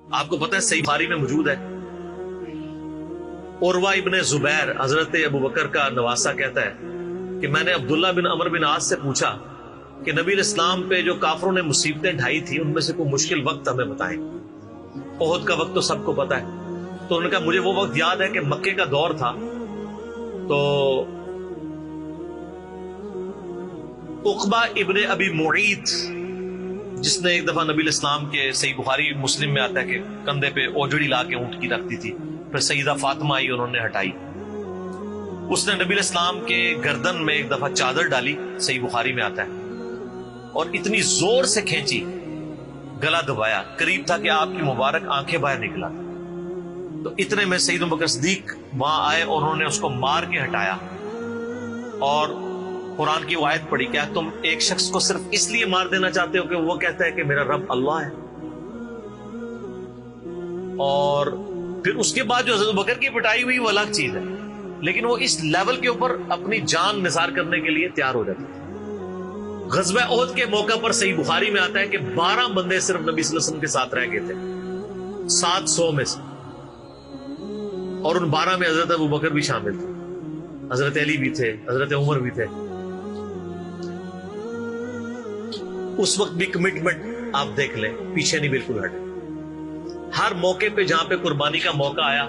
آپ کو پتہ ہے صحیح بخاری میں موجود ہے، عروہ ابن زبیر حضرت ابو بکر کا نواسہ کہتا ہے کہ میں نے عبداللہ بن عمر بن عاص سے پوچھا کہ نبی الاسلام پہ جو کافروں نے مصیبتیں ڈھائی تھی ان میں سے کوئی مشکل وقت ہمیں بتائیں۔ احد کا وقت تو سب کو پتہ ہے، تو انہوں نے کہا مجھے وہ وقت یاد ہے کہ مکے کا دور تھا، تو عقبہ ابن ابی معیط جس نے ایک دفعہ نبی الاسلام کے، صحیح بخاری مسلم میں آتا ہے کہ کندھے پہ اوجڑی لا کے اونٹ کی رکھتی تھی، پھر سیدہ فاطمہ آئی انہوں نے ہٹائی، اس نے نبی الاسلام کے گردن میں ایک دفعہ چادر ڈالی، صحیح بخاری میں آتا ہے، اور اتنی زور سے کھینچی گلا دبایا، قریب تھا کہ آپ کی مبارک آنکھیں باہر نکلا، تو اتنے میں سیدنا ابو بکر صدیق وہاں آئے اور انہوں نے اس کو مار کے ہٹایا، اور قرآن کی وہ آیت پڑھی، کیا تم ایک شخص کو صرف اس لیے مار دینا چاہتے ہو کہ وہ کہتا ہے کہ میرا رب اللہ ہے؟ اور پھر اس کے بعد جو حضرت بکر کی پٹائی ہوئی وہ الگ چیز ہے، لیکن وہ اس لیول کے اوپر اپنی جان نثار کرنے کے لیے تیار ہو جاتے تھے۔ غزوہ احد کے موقع پر صحیح بخاری میں آتا ہے کہ 12 بندے صرف نبی صلی اللہ علیہ وسلم کے ساتھ رہ گئے تھے 700 میں سے، اور ان 12 میں حضرت ابو بکر بھی شامل تھے، حضرت علی بھی تھے، حضرت عمر بھی تھے۔ اس وقت بھی کمٹمنٹ آپ دیکھ لیں، پیچھے نہیں بالکل ہٹے، ہر موقع پہ جہاں پہ قربانی کا موقع آیا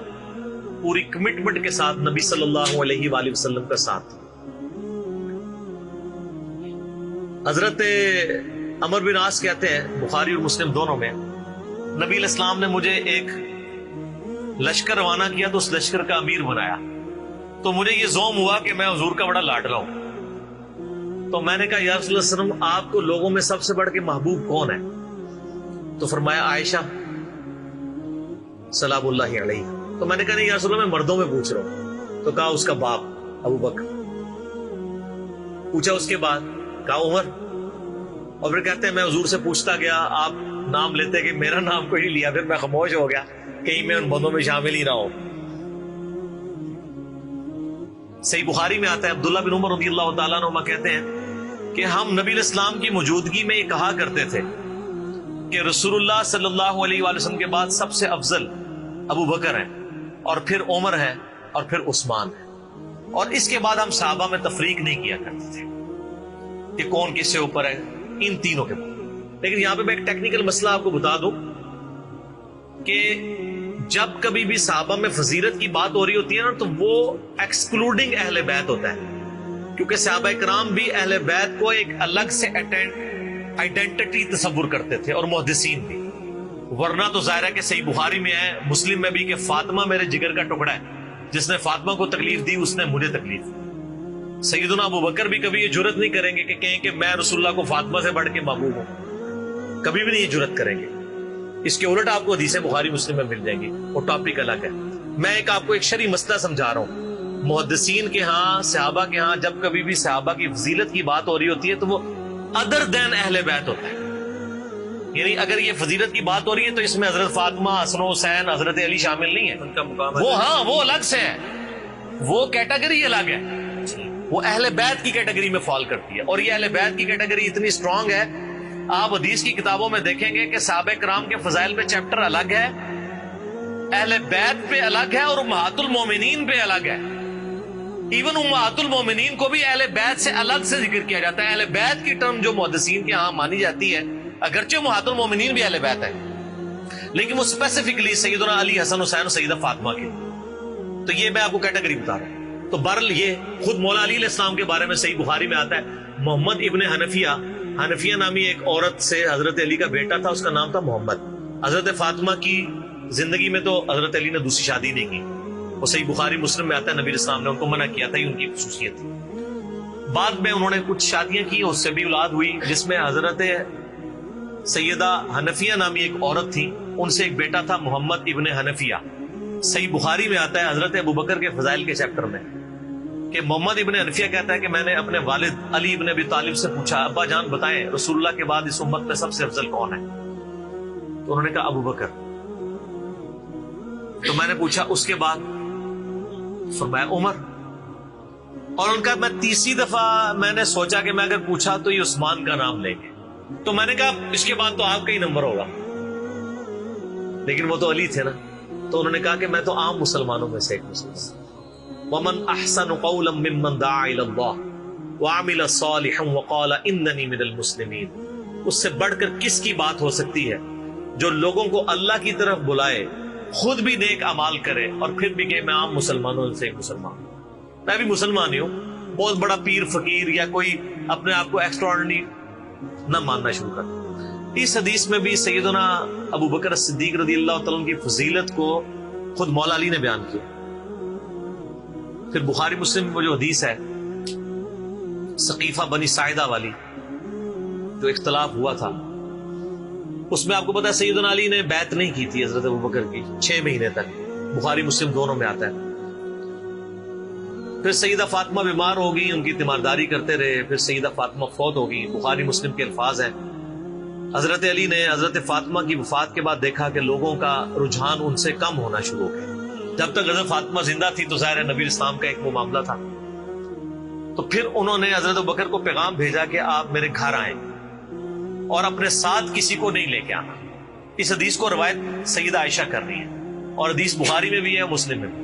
پوری کمٹمنٹ کے ساتھ نبی صلی اللہ علیہ وآلہ وسلم کا ساتھ۔ حضرت عمر بن عاص کہتے ہیں بخاری اور مسلم دونوں میں، نبی علیہ السلام نے مجھے ایک لشکر روانہ کیا تو اس لشکر کا امیر بنایا، تو مجھے یہ زوم ہوا کہ میں حضور کا بڑا لاڈلا ہوں، تو میں نے کہا یا رسول اللہ صلی اللہ علیہ وسلم آپ کو لوگوں میں سب سے بڑھ کے محبوب کون ہے؟ تو فرمایا عائشہ سلام اللہ علیہ۔ تو میں نے کہا نہیں یا رسول اللہ میں مردوں میں پوچھ رہا ہوں، تو کہا اس کا باپ ابو بکر۔ پوچھا اس کے بعد، کہا عمر، اور پھر کہتے ہیں میں حضور سے پوچھتا گیا، آپ نام لیتے کہ میرا نام کوئی نہیں لیا، پھر میں خاموش ہو گیا کہیں میں ان بندوں میں شامل ہی نہ ہوں۔ صحیح بخاری میں آتا ہے عبداللہ بن عمر رضی اللہ تعالیٰ عنہ کہتے ہیں کہ ہم نبی علیہ السلام کی موجودگی میں یہ کہا کرتے تھے کہ رسول اللہ صلی اللہ علیہ وآلہ وسلم کے بعد سب سے افضل ابو بکر ہیں، اور پھر عمر ہے، اور پھر عثمان ہے، اور اس کے بعد ہم صحابہ میں تفریق نہیں کیا کرتے تھے کہ کون کس سے اوپر ہے، ان تینوں کے بعد۔ لیکن یہاں پہ میں ایک ٹیکنیکل مسئلہ آپ کو بتا دوں کہ جب کبھی بھی صحابہ میں فضیلت کی بات ہو رہی ہوتی ہے نا، تو وہ ایکسکلوڈنگ اہل بیت ہوتا ہے، کیونکہ صحابہ کرام بھی اہل بیت کو ایک الگ سے آئیڈینٹی تصور کرتے تھے، اور محدثین بھی، ورنہ تو ظاہر ہے کہ صحیح بخاری میں ہے، مسلم میں بھی، کہ فاطمہ میرے جگر کا ٹکڑا ہے، جس نے فاطمہ کو تکلیف دی اس نے مجھے تکلیف دی۔ سیدنا ابو بکر بھی کبھی یہ جرت نہیں کریں گے کہ کہیں کہ میں رسول اللہ کو فاطمہ سے بڑھ کے محبوب ہوں، کبھی بھی نہیں یہ جرت کریں گے۔ اس کے الٹ آپ کو حدیثیں بخاری مسلم میں مل جائیں گی، وہ ٹاپک الگ ہے۔ میں آپ کو ایک شرعی مسئلہ سمجھا رہا ہوں، محدثین کے ہاں، صحابہ کے ہاں جب کبھی بھی صحابہ کی فضیلت کی بات ہو رہی ہوتی ہے تو وہ ادر دین اہل بیت ہوتا ہے، یعنی اگر یہ فضیلت کی بات ہو رہی ہے تو اس میں حضرت فاطمہ، حسن و حسین، حضرت علی شامل نہیں ہے، ان کا مقام وہ ہاں وہ الگ سے ہے، وہ کیٹیگری الگ ہے، وہ اہل بیت کی کیٹیگری میں فال کرتی ہے، اور یہ اہل بیت کی کیٹیگری اتنی اسٹرانگ ہے، آپ حدیث کی کتابوں میں دیکھیں گے کہ صحابہ کرام کے فضائل پہ چیپٹر الگ ہے، اہل بیت پہ الگ ہے، اور امہات المومنین پہ الگ ہے۔ ایون امہات المومنین کو بھی اہل بیت سے الگ سے ذکر کیا جاتا ہے۔ اہل بیت کی ٹرم جو محدثین کے ہاں مانی جاتی ہے، اگرچہ امہات المومنین بھی اہل بیت ہے، لیکن وہ اسپیسیفکلی سیدنا علی، حسن حسین اور سیدہ فاطمہ کی، تو یہ میں آپ کو کیٹیگری بتا رہا ہوں۔ تو بہرحال یہ خود مولا علی علیہ السلام کے بارے میں صحیح بخاری میں آتا ہے، محمد ابن حنفیہ نامی ایک عورت سے حضرت علی کا بیٹا تھا، اس کا نام تھا محمد۔ حضرت فاطمہ کی زندگی میں تو حضرت علی نے دوسری شادی نہیں کی، وہ صحیح بخاری مسلم میں آتا ہے، نبی علیہ السلام نے ان کو منع کیا تھا، یہ ان کی خصوصیت تھی۔ بعد میں انہوں نے کچھ شادیاں کی، اس سے بھی اولاد ہوئی، جس میں حضرت سیدہ حنفیہ نامی ایک عورت تھی، ان سے ایک بیٹا تھا محمد ابن حنفیہ۔ صحیح بخاری میں آتا ہے حضرت ابو بکر کے فضائل کے چیپٹر میں کہ محمد ابن حنفیہ کہتا ہے کہ میں نے اپنے والد علی ابن ابی طالب سے پوچھا، ابا جان بتائیں رسول اللہ کے بعد اس امت میں سب سے افضل کون ہے؟ تو انہوں نے کہا ابو بکر۔ تو میں نے پوچھا اس کے بعد؟ فرمایا عمر۔ اور ان کا میں تیسری دفعہ میں نے سوچا کہ میں اگر پوچھا تو یہ عثمان کا نام لیں گے، تو میں نے کہا اس کے بعد تو آپ کا ہی نمبر ہوگا۔ لیکن وہ تو علی تھے نا، تو انہوں نے کہا کہ میں تو عام مسلمانوں میں سے ایک مسلمان۔ وَمَنْ أَحْسَنُ قَوْلًا مِّمَّنْ دَعَا إِلَى اللَّهِ وَعَمِلَ صَالِحًا وَقَالَ إِنَّنِي مِنَ الْمُسْلِمِينَ۔ اس سے بڑھ کر کس کی بات ہو سکتی ہے جو لوگوں کو اللہ کی طرف بلائے، خود بھی نیک اعمال کرے اور پھر بھی کہ میں عام مسلمانوں سے ایک مسلمان ہوں، میں بھی مسلمان ہی ہوں، بہت بڑا پیر فقیر یا کوئی اپنے آپ کو ایکسٹراڈنری نہ ماننا شروع کر۔ اس حدیث میں بھی سیدنا ابو بکر صدیق رضی اللہ تعالیٰ عنہ کی فضیلت کو خود مولا علی نے بیان کیا۔ پھر بخاری مسلم میں وہ جو حدیث ہے سقیفہ بنی ساعدہ والی جو اختلاف ہوا تھا، اس میں آپ کو پتا ہے سیدنا علی نے بیعت نہیں کی تھی حضرت ابوبکر کی 6 مہینے تک، بخاری مسلم دونوں میں آتا ہے۔ پھر سیدہ فاطمہ بیمار ہو گئی، ان کی تیمارداری کرتے رہے، پھر سیدہ فاطمہ فوت ہو گئی، بخاری مسلم کے الفاظ ہیں۔ حضرت علی نے حضرت فاطمہ کی وفات کے بعد دیکھا کہ لوگوں کا رجحان ان سے کم ہونا شروع ہو گیا۔ جب تک حضرت فاطمہ زندہ تھی تو ظاہر ہے نبی اسلام کا ایک وہ معاملہ تھا، تو پھر انہوں نے حضرت ابوبکر کو پیغام بھیجا کہ آپ میرے گھر آئیں اور اپنے ساتھ کسی کو نہیں لے کے آنا۔ اس حدیث کو روایت سیدہ عائشہ کر رہی ہے اور حدیث بخاری میں بھی ہے، مسلم میں بھی۔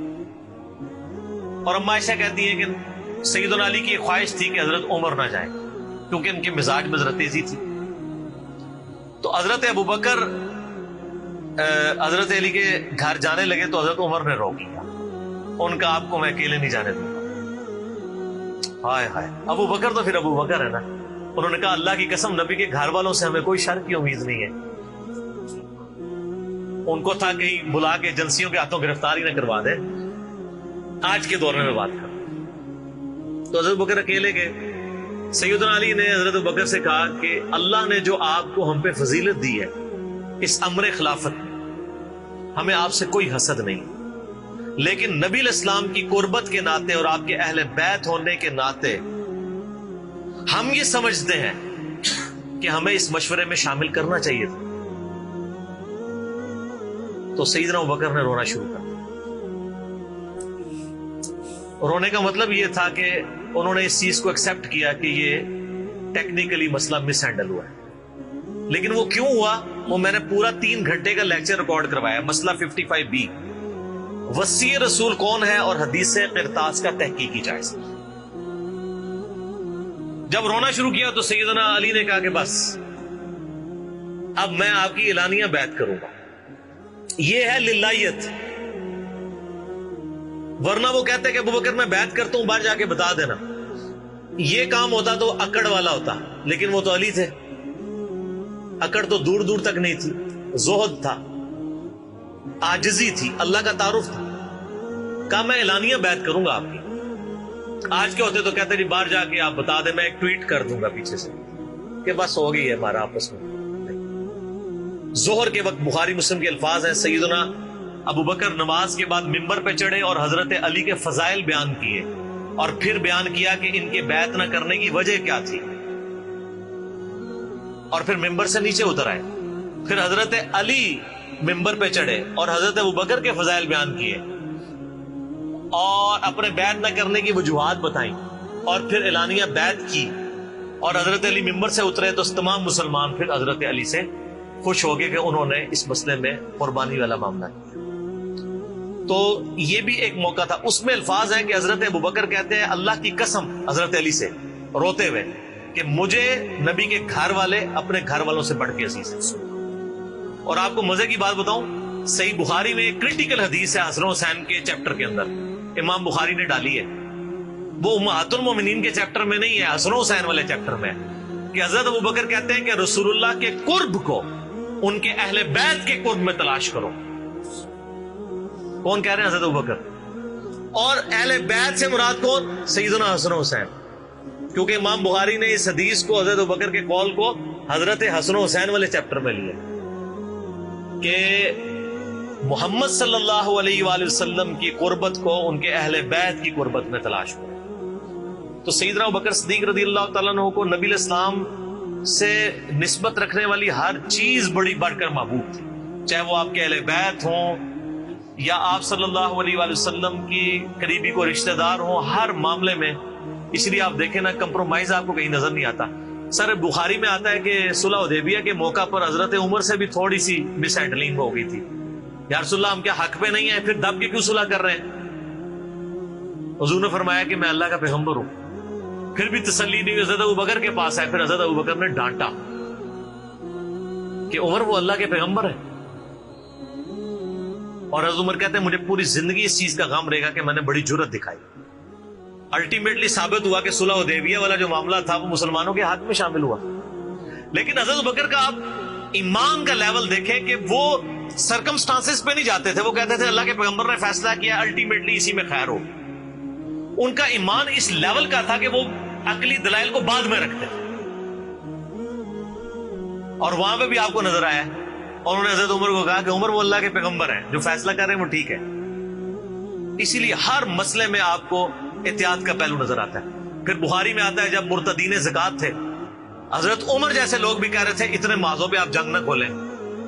اور اما عائشہ کہتی ہے کہ سیدنا علی کی خواہش تھی کہ حضرت عمر نہ جائیں کیونکہ ان کے مزاج میں ذرا تیزی تھی۔ تو حضرت ابوبکر حضرت علی کے گھر جانے لگے تو حضرت عمر نے روک لیا، ان کا آپ کو میں اکیلے نہیں جانے دوں گا۔ ہائے ہائے، ابو بکر تو پھر ابو بکر ہے نا، انہوں نے کہا اللہ کی قسم نبی کے گھر والوں سے ہمیں کوئی شر کی امید نہیں ہے۔ ان کو تھا کہیں بلا کے ایجنسیوں کے ہاتھوں گرفتاری نہ کروا دے۔ آج کے دور میں بات کروں تو حضرت بکر اکیلے گئے۔ سیدنا علی نے حضرت بکر سے کہا کہ اللہ نے جو آپ کو ہم پہ فضیلت دی ہے اس امر خلافت میں، ہمیں آپ سے کوئی حسد نہیں، لیکن نبی الاسلام کی قربت کے ناطے اور آپ کے اہل بیت ہونے کے ناطے ہم یہ سمجھتے ہیں کہ ہمیں اس مشورے میں شامل کرنا چاہیے تھا۔ تو سیدنا ابوبکر نے رونا شروع کر دیا۔ رونے کا مطلب یہ تھا کہ انہوں نے اس چیز کو ایکسپٹ کیا کہ یہ ٹیکنیکلی مسئلہ مس ہینڈل ہوا ہے، لیکن وہ کیوں ہوا وہ میں نے پورا 3 گھنٹے کا لیکچر ریکارڈ کروایا۔ مسئلہ 55B، وصی رسول کون ہے اور حدیث قرطاس کا تحقیقی جائزہ۔ جب رونا شروع کیا تو سیدنا علی نے کہا کہ بس اب میں آپ کی اعلانیہ بیعت کروں گا، یہ ہے للہیت، ورنہ وہ کہتے کہ ابوبکر میں بیعت کرتا ہوں باہر جا کے بتا دینا، یہ کام ہوتا تو اکڑ والا ہوتا، لیکن وہ تو علی تھے، اکڑ تو دور دور تک نہیں تھی، زہد تھا، عاجزی تھی، اللہ کا تعارف تھا۔ کہا میں اعلانیہ بیعت کروں گا آپ کی۔ آج کے ہوتے تو کہتے جی باہر جا کے آپ بتا دیں، میں ایک ٹویٹ کر دوں گا پیچھے سے کہ بس ہو گئی ہے ہمارا آپس میں۔ ظہر کے وقت بخاری مسلم کے الفاظ ہیں، سیدنا ابو بکر نماز کے بعد ممبر پہ چڑھے اور حضرت علی کے فضائل بیان کیے اور پھر بیان کیا کہ ان کے بیعت نہ کرنے کی وجہ کیا تھی، اور پھر ممبر سے نیچے اتر آئے۔ پھر حضرت علی ممبر پہ چڑھے اور حضرت ابو بکر کے فضائل بیان کیے اور اپنے بیعت نہ کرنے کی وجوہات بتائیں، اور پھر اعلانیہ بیعت کی، اور حضرت علی ممبر سے اترے تو تمام مسلمان پھر حضرت علی سے خوش ہو گئے کہ انہوں نے اس مسئلے میں قربانی والا معاملہ کیا۔ تو یہ بھی ایک موقع تھا۔ اس میں الفاظ ہیں کہ حضرت ابوبکر کہتے ہیں اللہ کی قسم حضرت علی سے روتے ہوئے کہ مجھے نبی کے گھر والے اپنے گھر والوں سے بڑھ کے عزیز ہیں۔ اور آپ کو مزے کی بات بتاؤں، صحیح بخاری میں ایک کرٹیکل حدیث ہے حسن حسین کے چیپٹر کے اندر، امام بخاری نے ڈالی ہے، وہ امہات المومنین کے چیپٹر میں نہیں ہے، حسن حسین والے چیپٹر میں، کہ حضرت ابوبکر کہتے ہیں کہ رسول اللہ کے قرب کو ان کے اہل بیت کے قرب میں تلاش کرو۔ کون کہہ رہے ہیں؟ حضرت ابوبکر۔ اور اہل بیت سے مراد کون؟ سیدنا حسن حسین، کیونکہ امام بخاری نے اس حدیث کو حضرت ابوبکر کے قول کو حضرت حسن حسین والے چیپٹر میں لیا کہ محمد صلی اللہ علیہ وآلہ وسلم کی قربت کو ان کے اہل بیت کی قربت میں تلاش کرو۔ تو سیدنا ابوبکر صدیق رضی اللہ تعالیٰ عنہ کو نبی الاسلام سے نسبت رکھنے والی ہر چیز بڑی بڑھ کر محبوب تھی، چاہے وہ آپ کے اہل بیت ہوں یا آپ صلی اللہ علیہ وآلہ وسلم کی قریبی کو رشتہ دار ہوں، ہر معاملے میں۔ اس لیے آپ دیکھیں نا، کمپرومائز آپ کو کہیں نظر نہیں آتا۔ سر بخاری میں آتا ہے کہ صلح حدیبیہ کے موقع پر حضرت عمر سے بھی تھوڑی سی مس ہینڈلنگ ہو گئی تھی، یا رسول اللہ ہم کیا حق پہ نہیں ہیں، پھر دب کے کیوں صلح کر رہے ہیں؟ حضور نے فرمایا کہ میں اللہ کا پیغمبر ہوں۔ پھر بھی تسلی نہیں، حضرت ابوبکر کے پاس آئے، پھر حضرت ابوبکر نے ڈانٹا کہ عمر وہ اللہ کے پیغمبر ہے۔ اور حضرت عمر کہتے ہیں مجھے پوری زندگی اس چیز کا غم رہے گا کہ میں نے بڑی جرت دکھائی۔ الٹیمیٹلی ثابت ہوا کہ صلح حدیبیہ والا جو معاملہ تھا وہ مسلمانوں کے حق میں شامل ہوا، لیکن حضرت ابوبکر کا آپ ایمان کا لیول دیکھیں کہ وہ سرکمسٹانسز پہ نہیں جاتے تھے، وہ کہتے تھے اللہ کے پیغمبر نے فیصلہ کیا، الٹیمیٹلی اسی میں خیر ہو۔ ان کا ایمان اس لیول کا تھا کہ وہ عقلی دلائل کو بعد میں رکھتے تھے، اور وہاں پہ بھی آپ کو نظر آیا، اور انہوں نے حضرت عمر کو کہا کہ عمر وہ اللہ کے پیغمبر ہیں، جو فیصلہ کر رہے ہیں وہ ٹھیک ہے۔ اسی لیے ہر مسئلے میں آپ کو احتیاط کا پہلو نظر آتا ہے۔ پھر بخاری میں آتا ہے جب مرتدین زکات تھے، حضرت عمر جیسے لوگ بھی کہہ رہے تھے اتنے معاذوں پہ آپ جنگ نہ کھولیں،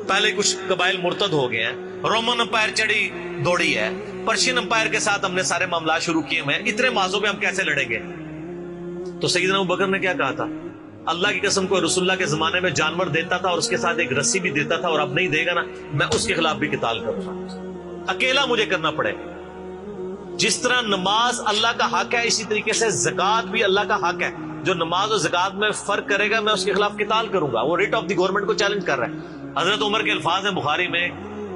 پہلے کچھ قبائل مرتد ہو گئے ہیں، رومن امپائر چڑھی دوڑی ہے، پرشین امپائر کے ساتھ ہم نے سارے معاملات شروع کیے ہوئے ہیں، اتنے معاذوں پہ ہم کیسے لڑیں گے؟ تو سیدنا ابوبکر نے کیا کہا تھا؟ اللہ کی قسم کو رسول اللہ کے زمانے میں جانور دیتا تھا اور اس کے ساتھ ایک رسی بھی دیتا تھا، اور اب نہیں دے گا نا میں اس کے خلاف بھی قتال کروں گا، اکیلا مجھے کرنا پڑے۔ جس طرح نماز اللہ کا حق ہے، اسی طریقے سے زکات بھی اللہ کا حق ہے۔ جو نماز اور زکات میں فرق کرے گا میں اس کے خلاف قتال کروں گا۔ وہ ریٹ آف دی گورنمنٹ کو چیلنج کر رہا ہے۔ حضرت عمر کے الفاظ ہیں بخاری میں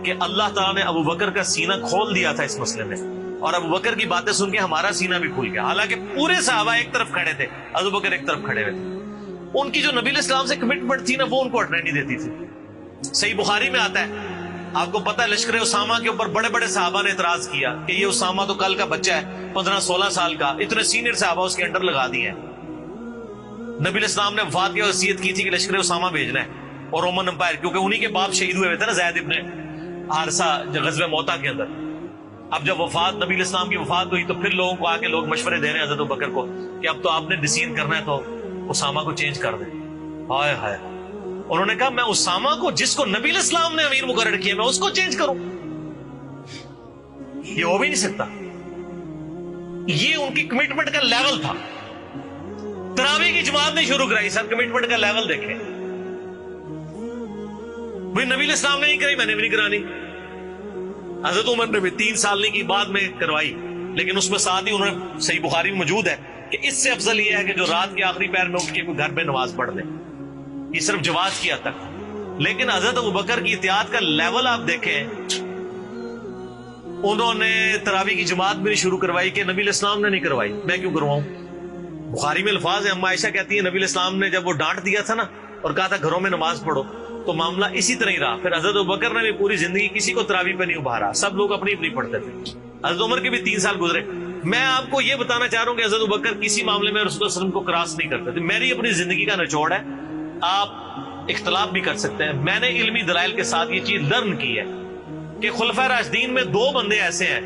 کہ اللہ تعالیٰ نے ابوبکر کا سینہ کھول دیا تھا اس مسئلے میں، اور ابوبکر کی باتیں سن کے ہمارا سینہ بھی کھل گیا، حالانکہ پورے صحابہ ایک طرف کھڑے تھے، ابوبکر ایک طرف کھڑے ہوئے تھے۔ ان کی جو نبی علیہ السلام سے کمٹمنٹ تھی نا وہ ان کو ہٹنے نہیں دیتی تھی۔ صحیح بخاری میں آتا ہے، آپ کو پتہ ہے لشکر اسامہ کے اوپر بڑے بڑے صحابہ نے اعتراض کیا کہ یہ اسامہ تو کل کا بچہ ہے، 15-16 سال کا، اتنے سینئر صحابہ اس کے انڈر لگا دیے ہیں۔ نبی علیہ السلام نے وفات کی وصیت کی تھی کہ لشکر اسامہ بھیجنا ہے، اور رومن امپائر کیونکہ انہی کے باپ شہید ہوئے تھے نا، زید ابن حارثہ غزوہ موتا کے اندر۔ اب جب وفات نبی علیہ السلام کی وفات ہوئی تو پھر لوگوں کو آ کے لوگ مشورے دے رہے ہیں حضرت ابوبکر کو کہ اب تو آپ نے ڈیسیژن کرنا ہے تو اسامہ کو چینج کر دیں۔ ہائے ہائے، انہوں نے کہا میں اسامہ کو جس کو نبی علیہ السلام نے امیر مقرر کیا میں اس کو چینج کروں؟ یہ ہو بھی نہیں سکتا۔ یہ ان کی کمٹمنٹ کا لیول تھا۔ تراویح کی جماعت نہیں شروع کرائی، سر کمٹمنٹ کا لیول دیکھیں۔ بھائی نبی علیہ السلام نے نہیں کرائی، میں نے بھی نہیں کرانی۔ حضرت عمر نے بھی 3 سال نہیں کی، بعد میں کروائی، لیکن اس میں ساتھ ہی انہوں نے، صحیح بخاری میں موجود ہے کہ اس سے افضل یہ ہے کہ جو رات کے آخری پہر میں اٹھ کے کوئی گھر میں نماز پڑھ لے، یہ صرف جواز کیا تک۔ لیکن حضرت ابوبکر کی احتیاط کا لیول آپ دیکھیں، انہوں نے تراویح کی جماعت بھی نہیں شروع کروائی کہ نبی علیہ السلام نے نہیں کروائی، میں کیوں کرواؤں؟ بخاری میں الفاظ ہیں، اما عائشہ کہتی ہیں نبی علیہ السلام نے جب وہ ڈانٹ دیا تھا نا اور کہا تھا گھروں میں نماز پڑھو، تو معاملہ اسی طرح ہی رہا۔ پھر حضرت ابوبکر نے بھی پوری زندگی کسی کو تراویح پہ نہیں ابھارا، سب لوگ اپنی اپنی پڑھتے تھے۔ حضرت عمر کے بھی 3 سال گزرے۔ میں آپ کو یہ بتانا چاہ رہا ہوں کہ حضرت ابوبکر کسی معاملے میں رسول اللہ صلی اللہ علیہ وسلم کو کراس نہیں کرتے تھے۔ میری اپنی زندگی کا نچوڑ ہے، آپ اختلاف بھی کر سکتے ہیں۔ میں نے علمی دلائل کے ساتھ یہ چیز لرن کی ہے کہ خلفائے راشدین میں 2 بندے ایسے ہیں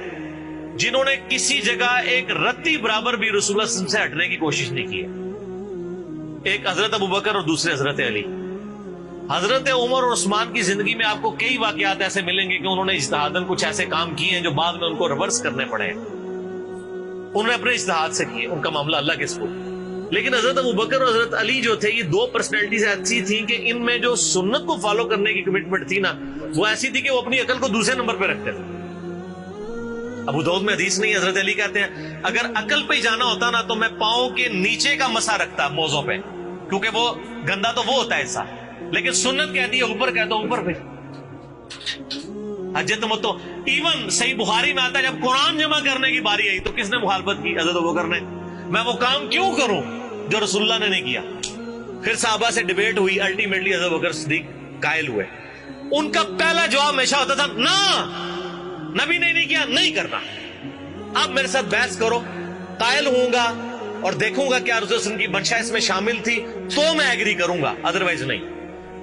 جنہوں نے کسی جگہ ایک رتی برابر بھی رسول اللہ صلی اللہ علیہ وسلم سے ہٹنے کی کوشش نہیں کی ہے۔ ایک حضرت ابوبکر اور دوسرے حضرت علی۔ حضرت عمر اور عثمان کی زندگی میں آپ کو کئی واقعات ایسے ملیں گے کہ انہوں نے اجتہاداً کچھ ایسے کام کیے ہیں جو بعد میں ان کو ریورس کرنے پڑے ہیں، انہوں نے اپنے اجتہاد سے کیے، ان کا معاملہ اللہ کے سپرد۔ لیکن حضرت ابوبکر اور حضرت علی جو تھے، یہ 2 پرسنالٹیز ایسی تھیں کہ ان میں جو سنت کو فالو کرنے کی کمٹمنٹ تھی نا وہ ایسی تھی کہ وہ اپنی عقل کو دوسرے نمبر پہ رکھتے تھے۔ ابو داؤد میں حدیث نہیں، حضرت علی کہتے ہیں اگر عقل پہ جانا ہوتا نا تو میں پاؤں کے نیچے کا مسا رکھتا موزوں پہ، کیونکہ وہ گندا تو وہ ہوتا ہے ایسا، لیکن سنت کہتی ہے اوپر، کہتا ہوں اوپر پہ حج تمتع۔ ایون صحیح بخاری میں آتا ہے جب قرآن جمع کرنے کی باری آئی تو کس نے مخالفت کی؟ حضرت ابوبکر نے۔ میں وہ کام کیوں کروں جو رسول اللہ نے نہیں کیا؟ پھر صحابہ سے ڈیبیٹ ہوئی، الٹیمیٹلی حضرت ابوبکر صدیق قائل ہوئے۔ ان کا پہلا جواب ہمیشہ ہوتا تھا نہ، نبی نے نہیں کیا، نہیں کرنا۔ اب میرے ساتھ بحث کرو، قائل ہوں گا اور دیکھوں گا کیا رسول اللہ صلی اللہ علیہ وسلم کی منشا اس میں شامل تھی تو میں ایگری کروں گا، ادروائز نہیں۔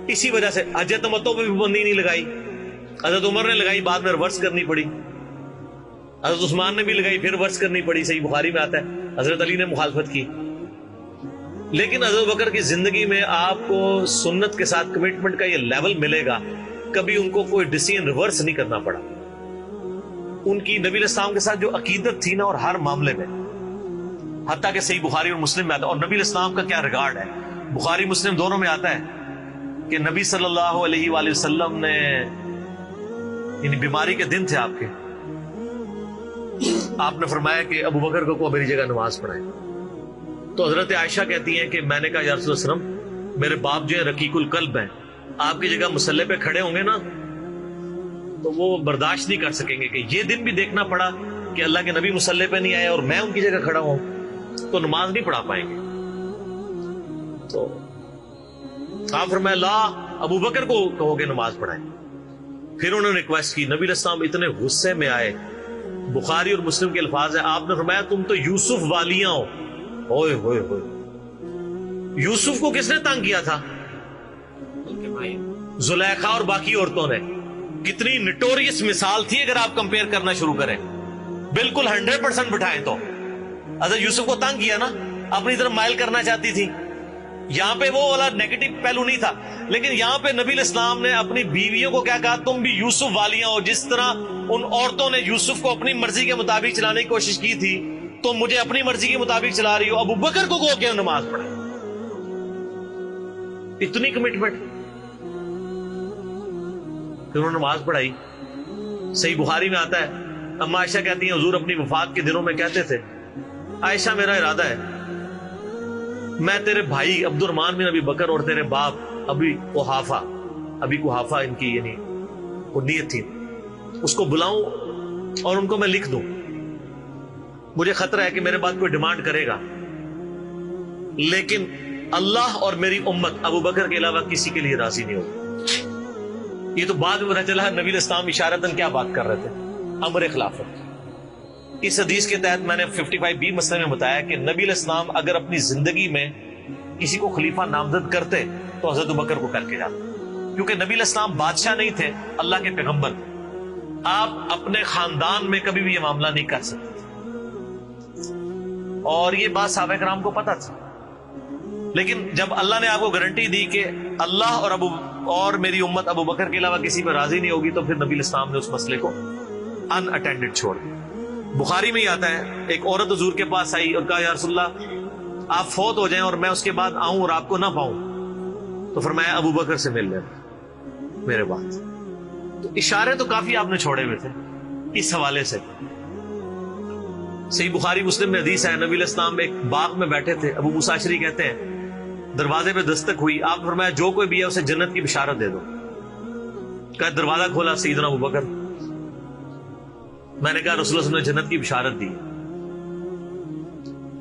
اسی وجہ سے حج تمتع پہ بھی پابندی نہیں لگائی، حضرت عمر نے لگائی، بعد میں ریورس کرنی پڑی، حضرت عثمان نے بھی لگائی، پھر ریورس کرنی پڑی، صحیح بخاری میں آتا ہے حضرت علی نے مخالفت کی۔ لیکن حضرت ابوبکر کی زندگی میں آپ کو سنت کے ساتھ کمٹمنٹ کا یہ لیول ملے گا، کبھی ان کو کوئی ڈیسیژن ریورس نہیں کرنا پڑا۔ ان کی نبی علیہ السلام کے ساتھ جو عقیدت تھی نا، اور ہر معاملے میں، حتیٰ کہ صحیح بخاری اور مسلم میں آتا ہے، اور نبی علیہ السلام کا کیا ریگارڈ ہے، بخاری مسلم دونوں میں آتا ہے کہ نبی صلی اللہ علیہ وآلہ وسلم نے یعنی بیماری کے دن تھے آپ کے. آپ نے فرمایا کہ ابو بکر کو میری جگہ نماز پڑھائے. تو حضرت عائشہ کہتی ہیں کہ میں نے کہا یا رسول اللہ صلی اللہ علیہ وسلم میرے باپ جو ہے رقیق القلب ہیں, آپ کی جگہ مصلی پہ کھڑے ہوں گے نا تو وہ برداشت نہیں کر سکیں گے کہ یہ دن بھی دیکھنا پڑا کہ اللہ کے نبی مصلی پہ نہیں آئے اور میں ان کی جگہ کھڑا ہوں, تو نماز نہیں پڑھا پائیں گے. تو آپ فرمایا لا, ابو بکر کو کہو کہ نماز پڑھائیں. پھر انہوں نے ریکویسٹ کی, نبی علیہ السلام اتنے غصے میں آئے. بخاری اور مسلم کے الفاظ ہیں, آپ نے فرمایا تم تو یوسف والیاں ہو. ہوئے ہوئے ہوئے, یوسف کو کس نے تنگ کیا تھا؟ زلیخا اور باقی عورتوں نے. کتنی نٹوریس مثال تھی اگر آپ کمپیئر کرنا شروع کریں. بالکل 100% بٹھائیں تو حضرت یوسف کو تنگ کیا نا, اپنی طرف مائل کرنا چاہتی تھی. یہاں پہ وہ والا نیگیٹو پہلو نہیں تھا, لیکن یہاں پہ نبی علیہ السلام نے اپنی بیویوں کو کیا کہا, تم بھی یوسف والیاں ہو. جس طرح ان عورتوں نے یوسف کو اپنی مرضی کے مطابق چلانے کی کوشش کی تھی, تم مجھے اپنی مرضی کے مطابق چلا رہی ہو. ابو بکر کو کہو کہ نماز پڑھے. اتنی کمٹمنٹ. پھر انہوں نے نماز پڑھائی. صحیح بخاری میں آتا ہے, اما عائشہ کہتی ہیں حضور اپنی وفات کے دنوں میں کہتے تھے, عائشہ میرا ارادہ ہے میں تیرے بھائی عبد الرحمن بن ابی بکر اور تیرے باپ ابی قحافہ ان کی یعنی وہ نیت تھی, اس کو بلاؤں اور ان کو میں لکھ دوں. مجھے خطرہ ہے کہ میرے بعد کوئی ڈیمانڈ کرے گا, لیکن اللہ اور میری امت ابو بکر کے علاوہ کسی کے لیے راضی نہیں ہوگی. یہ تو بعد میں پتہ چلا نبی الاسلام اشارتاً کیا بات کر رہے تھے, امر خلافت. اس حدیث کے تحت میں نے 55B مسئلے میں بتایا کہ نبی علیہ السلام اگر اپنی زندگی میں کسی کو خلیفہ نامزد کرتے تو حضرت بکر کو کر کے جاتے, کیونکہ نبی علیہ السلام بادشاہ نہیں تھے, اللہ کے پیغمبر تھے. آپ اپنے خاندان میں کبھی بھی یہ معاملہ نہیں کر سکتے, اور یہ بات صحابہ کرام کو پتہ تھی. لیکن جب اللہ نے آپ کو گارنٹی دی کہ اللہ اور میری امت ابو بکر کے علاوہ کسی پہ راضی نہیں ہوگی, تو پھر نبی علیہ السلام نے اس مسئلے کو ان اٹینڈڈ چھوڑ دیا. بخاری میں ہی آتا ہے, ایک عورت حضور کے پاس آئی اور کہا یا رسول اللہ آپ فوت ہو جائیں اور میں اس کے بعد آؤں اور آپ کو نہ پاؤں, تو فرمایا ابو بکر سے مل لینا میرے بعد. تو اشارے تو کافی آپ نے چھوڑے ہوئے تھے اس حوالے سے. صحیح بخاری مسلم میں حدیث ہے, نبی علیہ السلام ایک باغ میں بیٹھے تھے, ابو موسیٰ اشعری کہتے ہیں دروازے پہ دستک ہوئی, آپ نے فرمایا جو کوئی بھی ہے اسے جنت کی بشارت دے دو. کہا دروازہ کھولا سیدنا ابو بکر. میں نے کہا رسول اللہ صلی اللہ علیہ وسلم نے جنت کی بشارت دی.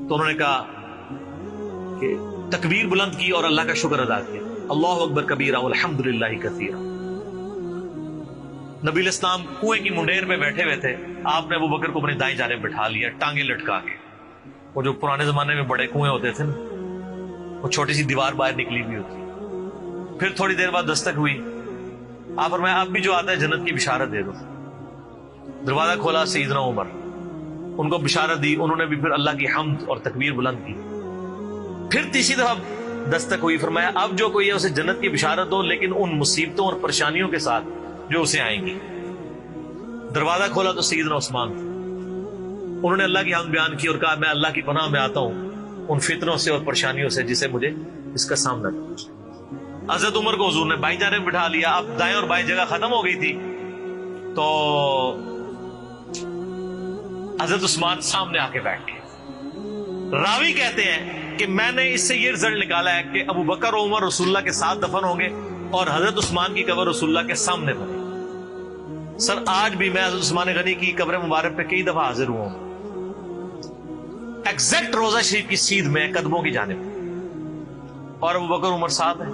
تو انہوں نے کہا کہ تکبیر بلند کی اور اللہ کا شکر ادا کیا, اللہ اکبر کبیرہ والحمدللہ کثیرہ. نبی علیہ السلام کنویں کی منڈیر پہ بیٹھے ہوئے تھے, آپ نے ابو بکر کو اپنی دائیں جانب بٹھا لیا ٹانگیں لٹکا کے. وہ جو پرانے زمانے میں بڑے کنویں ہوتے تھے نا, وہ چھوٹی سی دیوار باہر نکلی ہوئی ہوتی. پھر تھوڑی دیر بعد دستک ہوئی, آپ فرمایا اب بھی جو آتا ہے جنت کی بشارت دے دو. دروازہ کھولا سیدنا عمر, ان کو بشارت دی. انہوں نے بھی پھر اللہ کی حمد اور تکبیر بلند کی. پھر تیسری دفعہ دستک ہوئی, فرمایا اب جو کوئی ہے اسے جنت کی بشارت دو, لیکن ان مصیبتوں اور پریشانیوں کے ساتھ جو اسے آئیں گی. دروازہ کھولا تو سیدنا عثمان تھے. انہوں نے اللہ کی حمد بیان کی اور کہا میں اللہ کی پناہ میں آتا ہوں ان فتنوں سے اور پریشانیوں سے جسے مجھے اس کا سامنا کرنا. حضرت عمر کو حضور نے بائیں جانب بٹھا لیا. اب دائیں اور بائیں جگہ ختم ہو گئی تھی, تو حضرت عثمان سامنے آ کے بیٹھ گئے. راوی کہتے ہیں کہ میں نے اس سے یہ رزلٹ نکالا ہے کہ ابو بکر و عمر رسول اللہ کے ساتھ دفن ہوں گے اور حضرت عثمان کی قبر رسول اللہ کے سامنے بنے. سر آج بھی میں حضرت عثمان غنی کی قبر مبارک پہ کئی دفعہ حاضر ہوا ہوں, ایگزیکٹ روزہ شریف کی سیدھ میں قدموں کی جانب, اور ابو بکر عمر ساتھ ہیں.